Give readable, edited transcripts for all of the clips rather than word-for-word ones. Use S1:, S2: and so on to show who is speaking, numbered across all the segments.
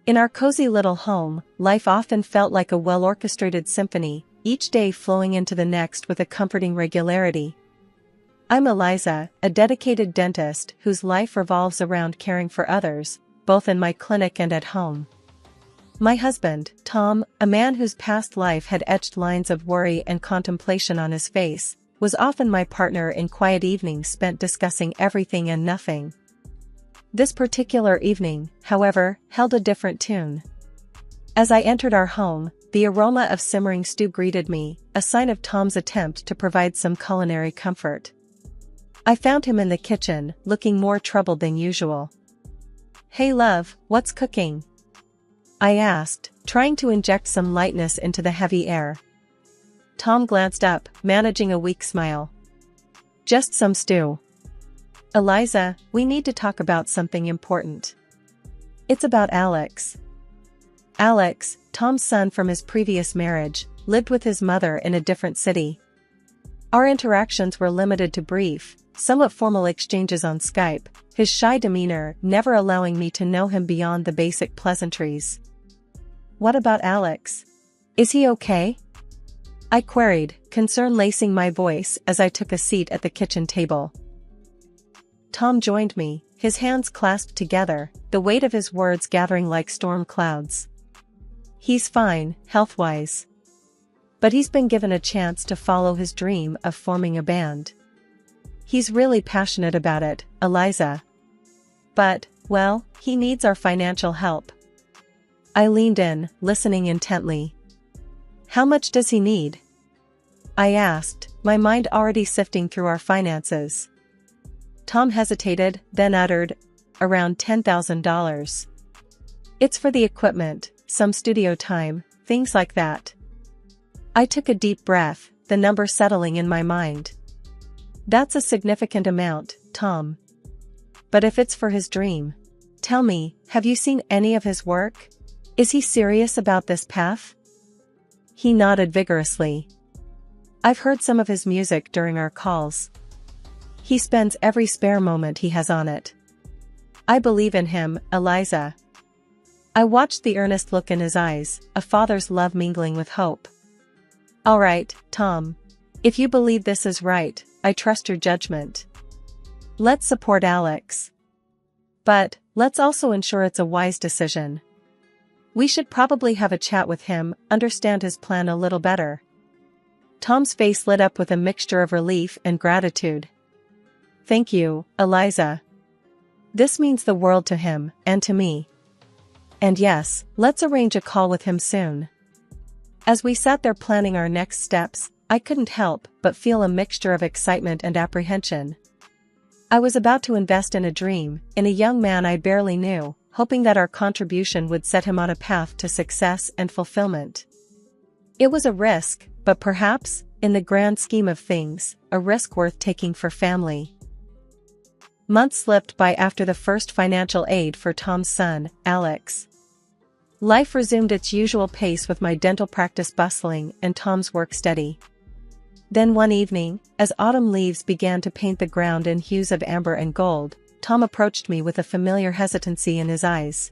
S1: In our cozy little home, life often felt like a well-orchestrated symphony, each day flowing into the next with a comforting regularity. I'm Eliza, a dedicated dentist whose life revolves around caring for others, both in my clinic and at home. My husband, Tom, a man whose past life had etched lines of worry and contemplation on his face, was often my partner in quiet evenings spent discussing everything and nothing. This particular evening, however, held a different tune. As I entered our home, the aroma of simmering stew greeted me, a sign of Tom's attempt to provide some culinary comfort. I found him in the kitchen, looking more troubled than usual. "Hey love, what's cooking?" I asked, trying to inject some lightness into the heavy air. Tom glanced up, managing a weak smile. "Just some stew." "Eliza, we need to talk about something important." "It's about Alex." Alex, Tom's son from his previous marriage, lived with his mother in a different city. Our interactions were limited to brief, somewhat formal exchanges on Skype, his shy demeanor never allowing me to know him beyond the basic pleasantries. "What about Alex? Is he okay?" I queried, concern lacing my voice as I took a seat at the kitchen table. Tom joined me, his hands clasped together, the weight of his words gathering like storm clouds. "He's fine, health-wise. But he's been given a chance to follow his dream of forming a band. He's really passionate about it, Eliza. But, well, he needs our financial help." I leaned in, listening intently. "How much does he need?" I asked, my mind already sifting through our finances. Tom hesitated, then uttered, "Around $10,000. It's for the equipment, some studio time, things like that." I took a deep breath, the number settling in my mind. "That's a significant amount, Tom. But if it's for his dream, tell me, have you seen any of his work? Is he serious about this path?" He nodded vigorously. "I've heard some of his music during our calls. He spends every spare moment he has on it. I believe in him, Eliza." I watched the earnest look in his eyes, a father's love mingling with hope. "All right, Tom. If you believe this is right, I trust your judgment. Let's support Alex. But, let's also ensure it's a wise decision. We should probably have a chat with him, understand his plan a little better." Tom's face lit up with a mixture of relief and gratitude. "Thank you, Eliza. This means the world to him, and to me. And yes, let's arrange a call with him soon." As we sat there planning our next steps, I couldn't help but feel a mixture of excitement and apprehension. I was about to invest in a dream, in a young man I barely knew, hoping that our contribution would set him on a path to success and fulfillment. It was a risk, but perhaps, in the grand scheme of things, a risk worth taking for family. Months slipped by after the first financial aid for Tom's son, Alex. Life resumed its usual pace with my dental practice bustling and Tom's work steady. Then one evening, as autumn leaves began to paint the ground in hues of amber and gold, Tom approached me with a familiar hesitancy in his eyes.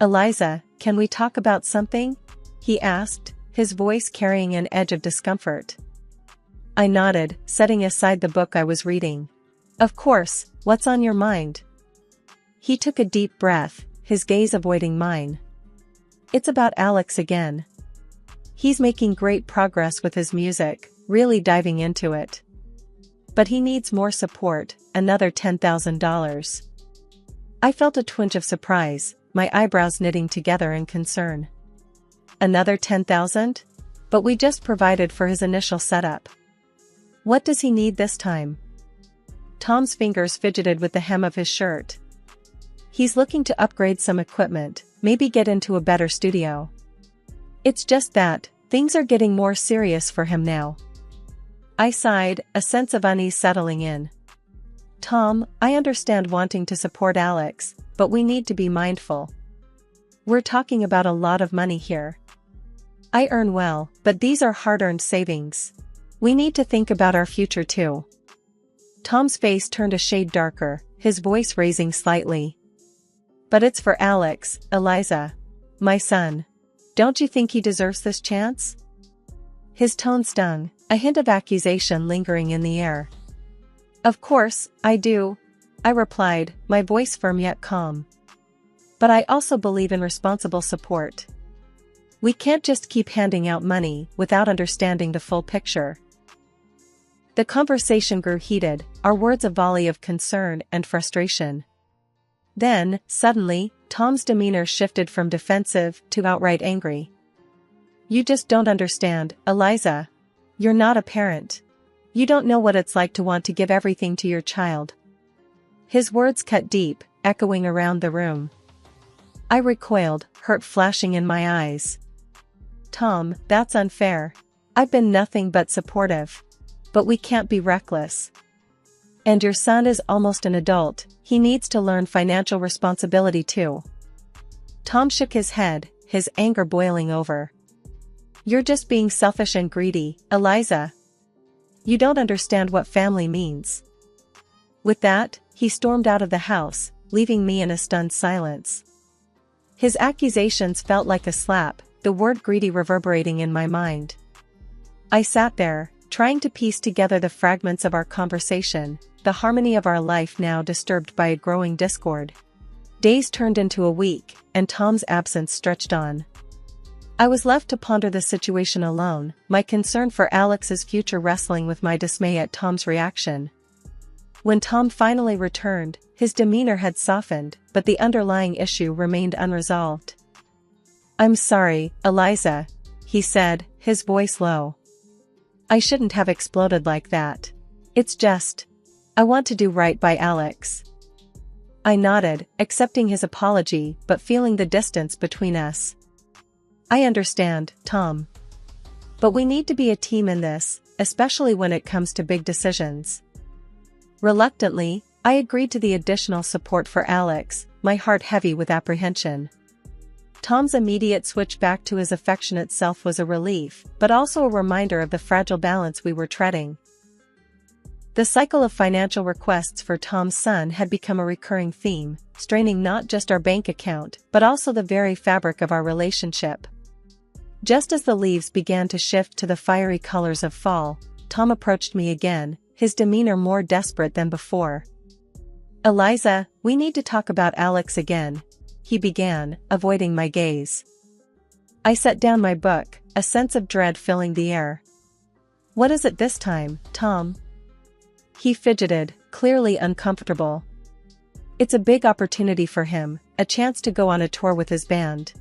S1: "Eliza, can we talk about something?" he asked, his voice carrying an edge of discomfort. I nodded, setting aside the book I was reading. "Of course, what's on your mind?" He took a deep breath, his gaze avoiding mine. "It's about Alex again. He's making great progress with his music, really diving into it. But he needs more support, another $10,000. I felt a twinge of surprise, my eyebrows knitting together in concern. "Another $10,000? But we just provided for his initial setup. What does he need this time?" Tom's fingers fidgeted with the hem of his shirt. "He's looking to upgrade some equipment, maybe get into a better studio. It's just that, things are getting more serious for him now." I sighed, a sense of unease settling in. "Tom, I understand wanting to support Alex, but we need to be mindful. We're talking about a lot of money here. I earn well, but these are hard-earned savings. We need to think about our future too." Tom's face turned a shade darker, his voice raising slightly. But it's for Alex, Eliza. My son. Don't you think he deserves this chance? His tone stung, a hint of accusation lingering in the air. Of course, I do, I replied, my voice firm yet calm. But I also believe in responsible support. We can't just keep handing out money without understanding the full picture. The conversation grew heated, our words a volley of concern and frustration. Then, suddenly, Tom's demeanor shifted from defensive to outright angry. You just don't understand, Eliza. You're not a parent. You don't know what it's like to want to give everything to your child. His words cut deep, echoing around the room. I recoiled, hurt flashing in my eyes. Tom, that's unfair. I've been nothing but supportive. But we can't be reckless. And your son is almost an adult, he needs to learn financial responsibility too. Tom shook his head, his anger boiling over. You're just being selfish and greedy, Eliza. You don't understand what family means. With that, he stormed out of the house, leaving me in a stunned silence. His accusations felt like a slap, the word greedy reverberating in my mind. I sat there, trying to piece together the fragments of our conversation, the harmony of our life now disturbed by a growing discord. Days turned into a week, and Tom's absence stretched on. I was left to ponder the situation alone, my concern for Alex's future wrestling with my dismay at Tom's reaction. When Tom finally returned, his demeanor had softened, but the underlying issue remained unresolved. I'm sorry, Eliza, he said, his voice low. I shouldn't have exploded like that. It's just, I want to do right by Alex. I nodded, accepting his apology but feeling the distance between us. I understand, Tom. But we need to be a team in this, especially when it comes to big decisions. Reluctantly, I agreed to the additional support for Alex, my heart heavy with apprehension. Tom's immediate switch back to his affectionate self was a relief, but also a reminder of the fragile balance we were treading. The cycle of financial requests for Tom's son had become a recurring theme, straining not just our bank account, but also the very fabric of our relationship. Just as the leaves began to shift to the fiery colors of fall, Tom approached me again, his demeanor more desperate than before. Eliza, we need to talk about Alex again, he began, avoiding my gaze. I set down my book, a sense of dread filling the air. What is it this time, Tom? He fidgeted, clearly uncomfortable. It's a big opportunity for him, a chance to go on a tour with his band.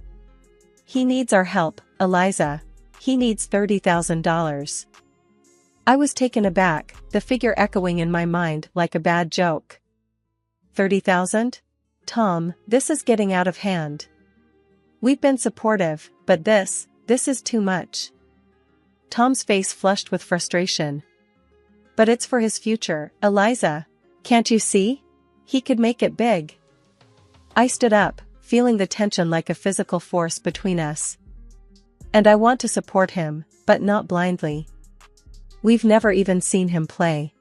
S1: He needs our help, Eliza. He needs $30,000. I was taken aback, the figure echoing in my mind like a bad joke. 30,000? Tom, this is getting out of hand. We've been supportive, but this is too much. Tom's face flushed with frustration. But it's for his future, Eliza. Can't you see? He could make it big. I stood up, feeling the tension like a physical force between us. And I want to support him, but not blindly. We've never even seen him play.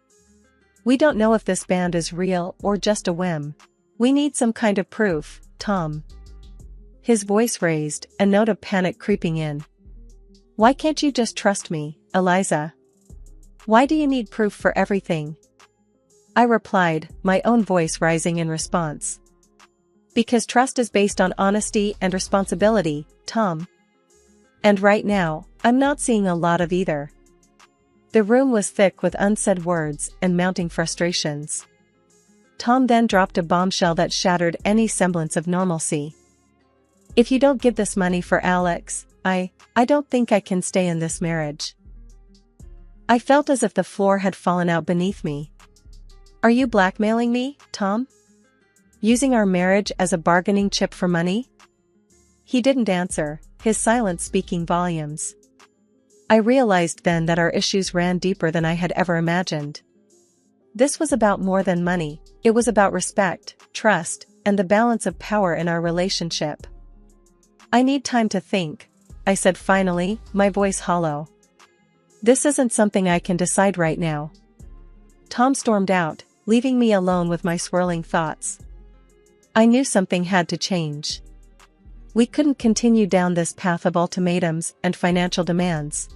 S1: We don't know if this band is real or just a whim. We need some kind of proof, Tom. His voice raised, a note of panic creeping in. Why can't you just trust me, Eliza? Why do you need proof for everything? I replied, my own voice rising in response. Because trust is based on honesty and responsibility, Tom. And right now, I'm not seeing a lot of either. The room was thick with unsaid words and mounting frustrations. Tom then dropped a bombshell that shattered any semblance of normalcy. If you don't give this money for Alex, I don't think I can stay in this marriage. I felt as if the floor had fallen out beneath me. Are you blackmailing me, Tom? Using our marriage as a bargaining chip for money? He didn't answer, his silence speaking volumes. I realized then that our issues ran deeper than I had ever imagined. This was about more than money, it was about respect, trust, and the balance of power in our relationship. I need time to think, I said finally, my voice hollow. This isn't something I can decide right now. Tom stormed out, leaving me alone with my swirling thoughts. I knew something had to change. We couldn't continue down this path of ultimatums and financial demands.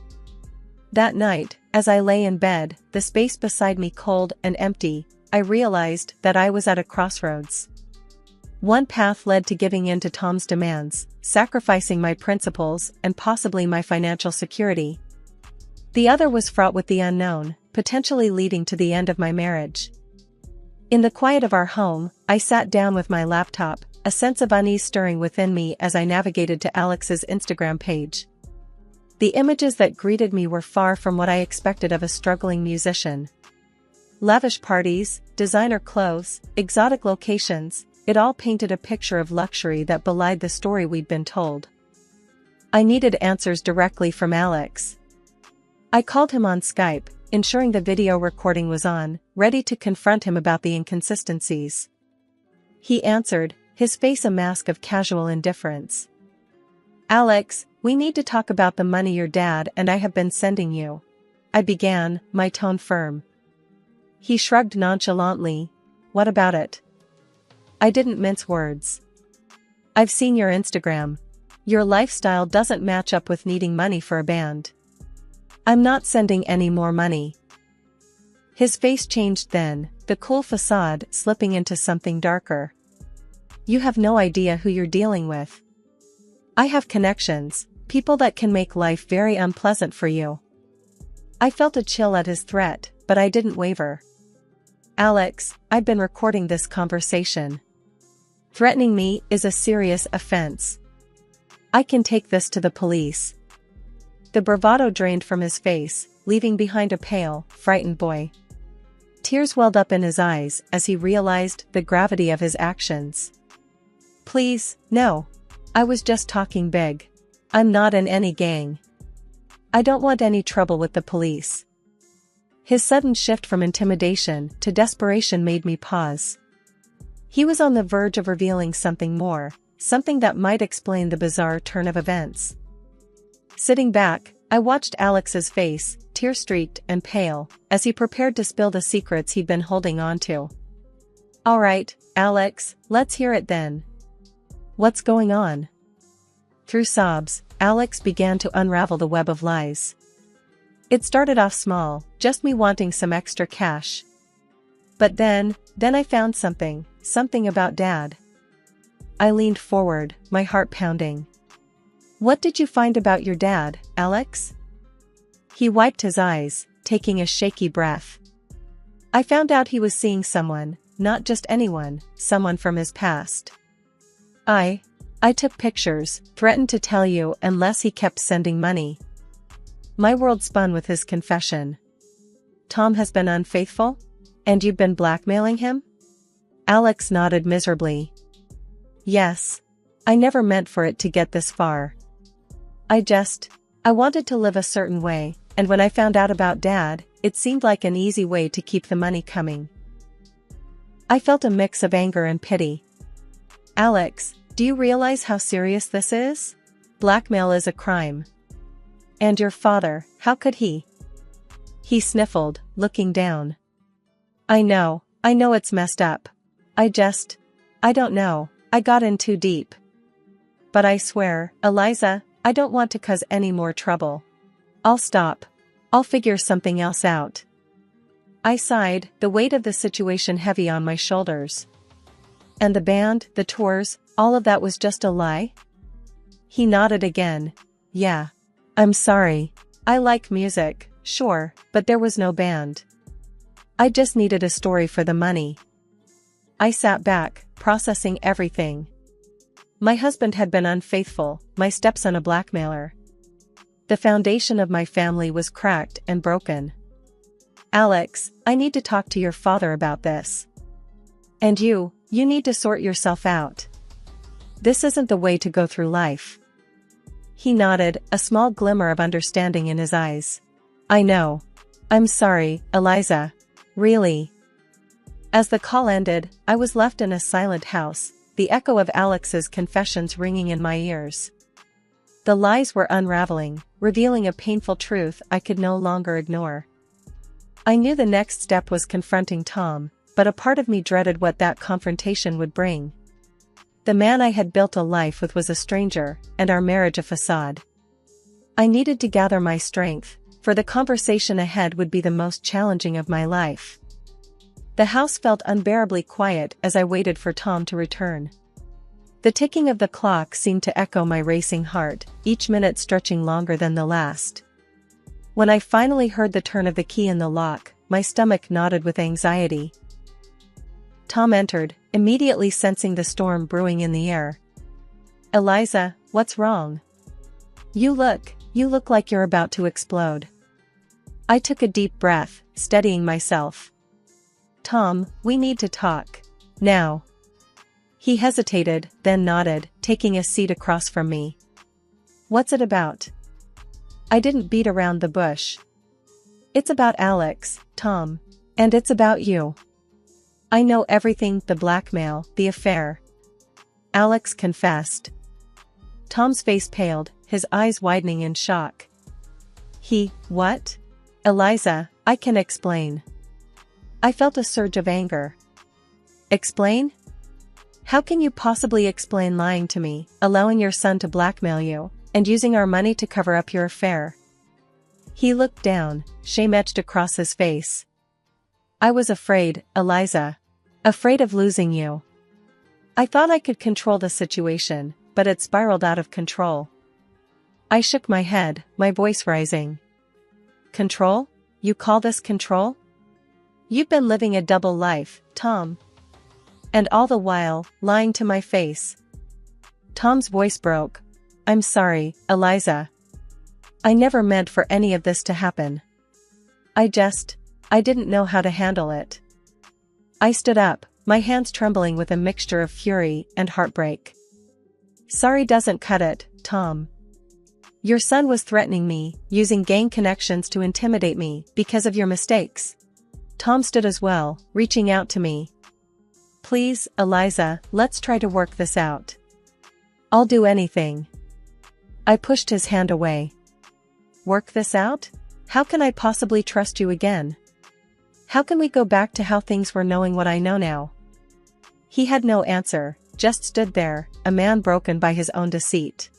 S1: That night, as I lay in bed, the space beside me cold and empty, I realized that I was at a crossroads. One path led to giving in to Tom's demands, sacrificing my principles and possibly my financial security. The other was fraught with the unknown, potentially leading to the end of my marriage. In the quiet of our home, I sat down with my laptop, a sense of unease stirring within me as I navigated to Alex's Instagram page. The images that greeted me were far from what I expected of a struggling musician. Lavish parties, designer clothes, exotic locations, it all painted a picture of luxury that belied the story we'd been told. I needed answers directly from Alex. I called him on Skype, ensuring the video recording was on, ready to confront him about the inconsistencies. He answered, his face a mask of casual indifference. "Alex, we need to talk about the money your dad and I have been sending you," I began, my tone firm. He shrugged nonchalantly. "What about it?" I didn't mince words. "I've seen your Instagram. Your lifestyle doesn't match up with needing money for a band." "I'm not sending any more money." His face changed then, the cool facade slipping into something darker. "You have no idea who you're dealing with. I have connections, people that can make life very unpleasant for you." I felt a chill at his threat, but I didn't waver. "Alex, I've been recording this conversation. Threatening me is a serious offense. I can take this to the police." The bravado drained from his face, leaving behind a pale, frightened boy. Tears welled up in his eyes as he realized the gravity of his actions. "Please, no. I was just talking big. I'm not in any gang. I don't want any trouble with the police." His sudden shift from intimidation to desperation made me pause. He was on the verge of revealing something more, something that might explain the bizarre turn of events. Sitting back, I watched Alex's face, tear-streaked and pale, as he prepared to spill the secrets he'd been holding onto. "All right, Alex, let's hear it then. What's going on?" Through sobs, Alex began to unravel the web of lies. "It started off small, just me wanting some extra cash. But then I found something about Dad." I leaned forward, my heart pounding. "What did you find about your dad, Alex?" He wiped his eyes, taking a shaky breath. "I found out he was seeing someone, not just anyone, someone from his past. I took pictures, threatened to tell you unless he kept sending money." My world spun with his confession. "Tom has been unfaithful? And you've been blackmailing him?" Alex nodded miserably. "Yes. I never meant for it to get this far. I wanted to live a certain way, and when I found out about Dad, it seemed like an easy way to keep the money coming." I felt a mix of anger and pity. "Alex, do you realize how serious this is? Blackmail is a crime. And your father, how could he?" He sniffled, looking down. I know it's messed up. I don't know, I got in too deep. But I swear, Eliza, I don't want to cause any more trouble. I'll stop. I'll figure something else out." I sighed, the weight of the situation heavy on my shoulders. "And the band, the tours, all of that was just a lie?" He nodded again. "Yeah. I'm sorry. I like music, sure, but there was no band. I just needed a story for the money." I sat back, processing everything. My husband had been unfaithful, my stepson a blackmailer. The foundation of my family was cracked and broken. "Alex, I need to talk to your father about this. And you need to sort yourself out. This isn't the way to go through life." He nodded, a small glimmer of understanding in his eyes. "I know. I'm sorry, Eliza. Really." As the call ended, I was left in a silent house, the echo of Alex's confessions ringing in my ears. The lies were unraveling, revealing a painful truth I could no longer ignore. I knew the next step was confronting Tom, but a part of me dreaded what that confrontation would bring. The man I had built a life with was a stranger, and our marriage a facade. I needed to gather my strength, for the conversation ahead would be the most challenging of my life. The house felt unbearably quiet as I waited for Tom to return. The ticking of the clock seemed to echo my racing heart, each minute stretching longer than the last. When I finally heard the turn of the key in the lock, my stomach knotted with anxiety. Tom entered, immediately sensing the storm brewing in the air. "Eliza, what's wrong? You look like you're about to explode." I took a deep breath, steadying myself. "Tom, we need to talk. Now." He hesitated, then nodded, taking a seat across from me. "What's it about?" I didn't beat around the bush. "It's about Alex, Tom. And it's about you. I know everything, the blackmail, the affair." Alex confessed. Tom's face paled, his eyes widening in shock. What? "Eliza, I can explain." I felt a surge of anger. "Explain? How can you possibly explain lying to me, allowing your son to blackmail you, and using our money to cover up your affair?" He looked down, shame etched across his face. "I was afraid, Eliza. Afraid of losing you. I thought I could control the situation, but it spiraled out of control." I shook my head, my voice rising. "Control? You call this control? You've been living a double life, Tom. And all the while, lying to my face." Tom's voice broke. "I'm sorry, Eliza. I never meant for any of this to happen. I didn't know how to handle it." I stood up, my hands trembling with a mixture of fury and heartbreak. "Sorry doesn't cut it, Tom. Your son was threatening me, using gang connections to intimidate me because of your mistakes." Tom stood as well, reaching out to me. "Please, Eliza, let's try to work this out. I'll do anything." I pushed his hand away. "Work this out? How can I possibly trust you again? How can we go back to how things were knowing what I know now?" He had no answer, just stood there, a man broken by his own deceit.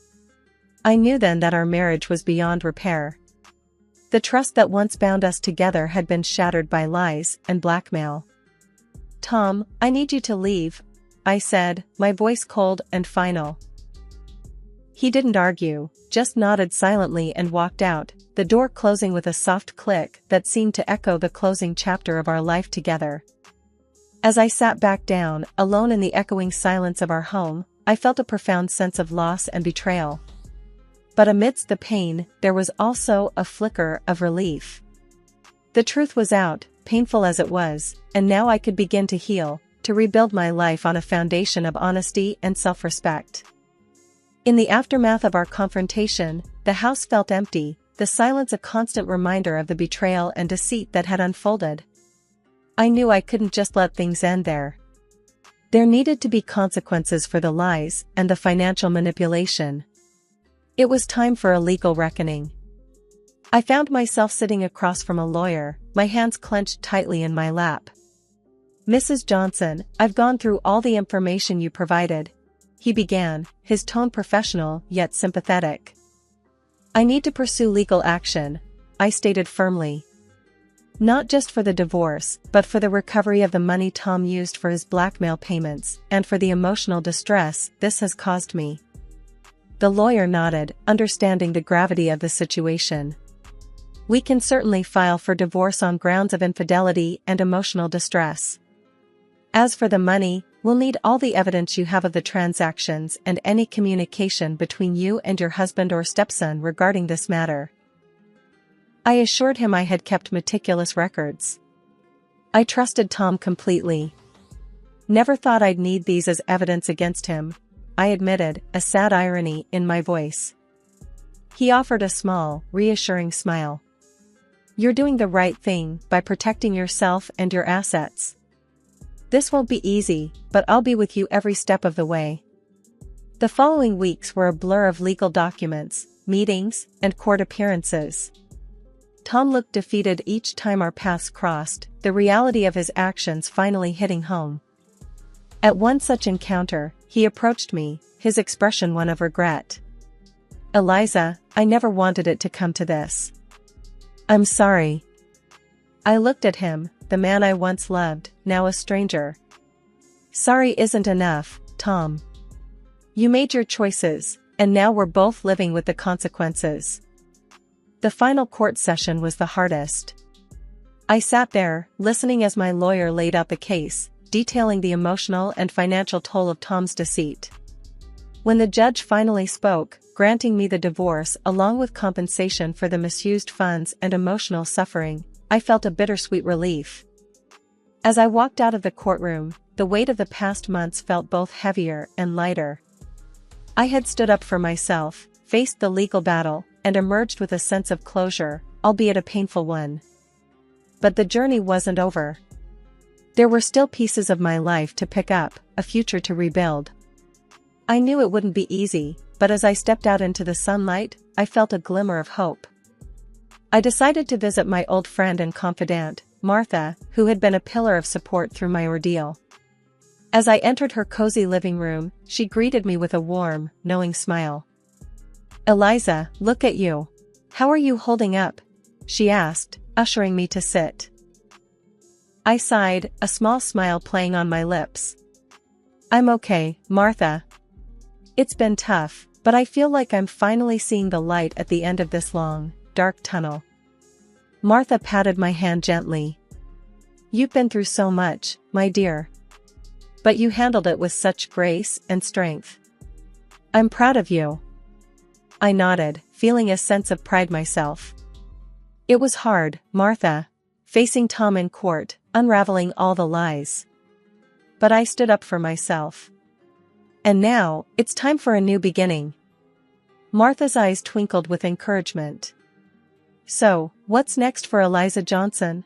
S1: I knew then that our marriage was beyond repair. The trust that once bound us together had been shattered by lies and blackmail. "Tom, I need you to leave," I said, my voice cold and final. He didn't argue, just nodded silently and walked out, the door closing with a soft click that seemed to echo the closing chapter of our life together. As I sat back down, alone in the echoing silence of our home, I felt a profound sense of loss and betrayal. But amidst the pain, there was also a flicker of relief. The truth was out, painful as it was, and now I could begin to heal, to rebuild my life on a foundation of honesty and self-respect. In the aftermath of our confrontation, the house felt empty, the silence a constant reminder of the betrayal and deceit that had unfolded. I knew I couldn't just let things end there. There needed to be consequences for the lies and the financial manipulation. It was time for a legal reckoning. I found myself sitting across from a lawyer, my hands clenched tightly in my lap. "Mrs. Johnson, I've gone through all the information you provided," he began, his tone professional yet sympathetic. "I need to pursue legal action," I stated firmly. "Not just for the divorce, but for the recovery of the money Tom used for his blackmail payments, and for the emotional distress this has caused me." The lawyer nodded, understanding the gravity of the situation. "We can certainly file for divorce on grounds of infidelity and emotional distress. As for the money, we'll need all the evidence you have of the transactions and any communication between you and your husband or stepson regarding this matter." I assured him I had kept meticulous records. I trusted Tom completely. "Never thought I'd need these as evidence against him," I admitted, a sad irony in my voice. He offered a small, reassuring smile. "You're doing the right thing by protecting yourself and your assets. This won't be easy, but I'll be with you every step of the way." The following weeks were a blur of legal documents, meetings, and court appearances. Tom looked defeated each time our paths crossed, the reality of his actions finally hitting home. At one such encounter, He approached me, his expression one of regret. "Eliza, I never wanted it to come to this. I'm sorry." I looked at him, the man I once loved, now a stranger. "Sorry isn't enough, Tom. You made your choices, and now we're both living with the consequences." The final court session was the hardest. I sat there, listening as my lawyer laid out the case, detailing the emotional and financial toll of Tom's deceit. When the judge finally spoke, granting me the divorce along with compensation for the misused funds and emotional suffering, I felt a bittersweet relief. As I walked out of the courtroom, the weight of the past months felt both heavier and lighter. I had stood up for myself, faced the legal battle, and emerged with a sense of closure, albeit a painful one. But the journey wasn't over. There were still pieces of my life to pick up, a future to rebuild. I knew it wouldn't be easy, but as I stepped out into the sunlight, I felt a glimmer of hope. I decided to visit my old friend and confidant, Martha, who had been a pillar of support through my ordeal. As I entered her cozy living room, she greeted me with a warm, knowing smile. "Eliza, look at you. How are you holding up?" she asked, ushering me to sit. I sighed, a small smile playing on my lips. "I'm okay, Martha. It's been tough, but I feel like I'm finally seeing the light at the end of this long, dark tunnel." Martha patted my hand gently. "You've been through so much, my dear. But you handled it with such grace and strength. I'm proud of you." I nodded, feeling a sense of pride myself. "It was hard, Martha, facing Tom in court, unraveling all the lies. But I stood up for myself. And now, it's time for a new beginning." Martha's eyes twinkled with encouragement. "So, what's next for Eliza Johnson?"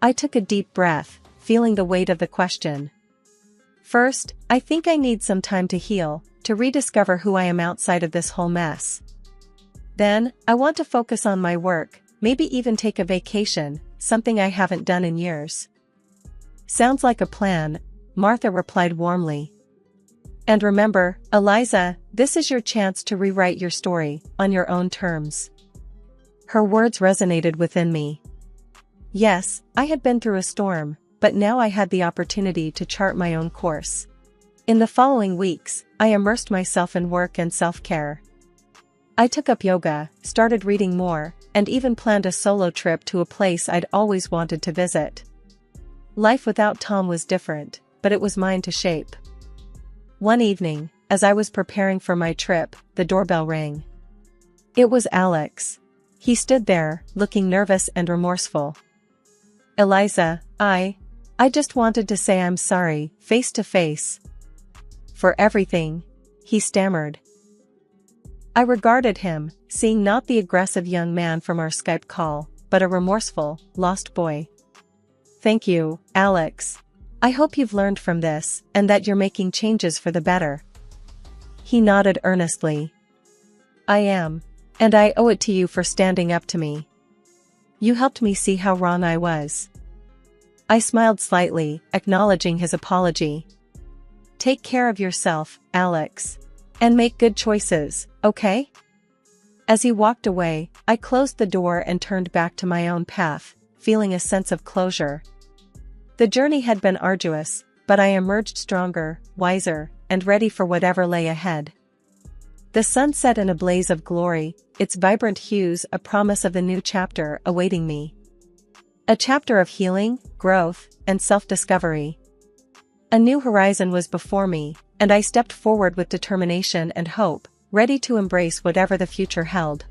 S1: I took a deep breath, feeling the weight of the question. "First, I think I need some time to heal, to rediscover who I am outside of this whole mess. Then, I want to focus on my work, maybe even take a vacation, something I haven't done in years." "Sounds like a plan," Martha replied warmly. "And remember, Eliza, this is your chance to rewrite your story, on your own terms." Her words resonated within me. Yes, I had been through a storm, but now I had the opportunity to chart my own course. In the following weeks, I immersed myself in work and self-care. I took up yoga, started reading more, and even planned a solo trip to a place I'd always wanted to visit. Life without Tom was different, but it was mine to shape. One evening, as I was preparing for my trip, the doorbell rang. It was Alex. He stood there, looking nervous and remorseful. "Eliza, I just wanted to say I'm sorry, face to face. For everything," he stammered. I regarded him, seeing not the aggressive young man from our Skype call, but a remorseful, lost boy. "Thank you, Alex. I hope you've learned from this, and that you're making changes for the better." He nodded earnestly. "I am. And I owe it to you for standing up to me. You helped me see how wrong I was." I smiled slightly, acknowledging his apology. "Take care of yourself, Alex. And make good choices, okay?" As he walked away, I closed the door and turned back to my own path, feeling a sense of closure. The journey had been arduous, but I emerged stronger, wiser, and ready for whatever lay ahead. The sun set in a blaze of glory, its vibrant hues a promise of the new chapter awaiting me. A chapter of healing, growth, and self-discovery. A new horizon was before me, and I stepped forward with determination and hope, ready to embrace whatever the future held.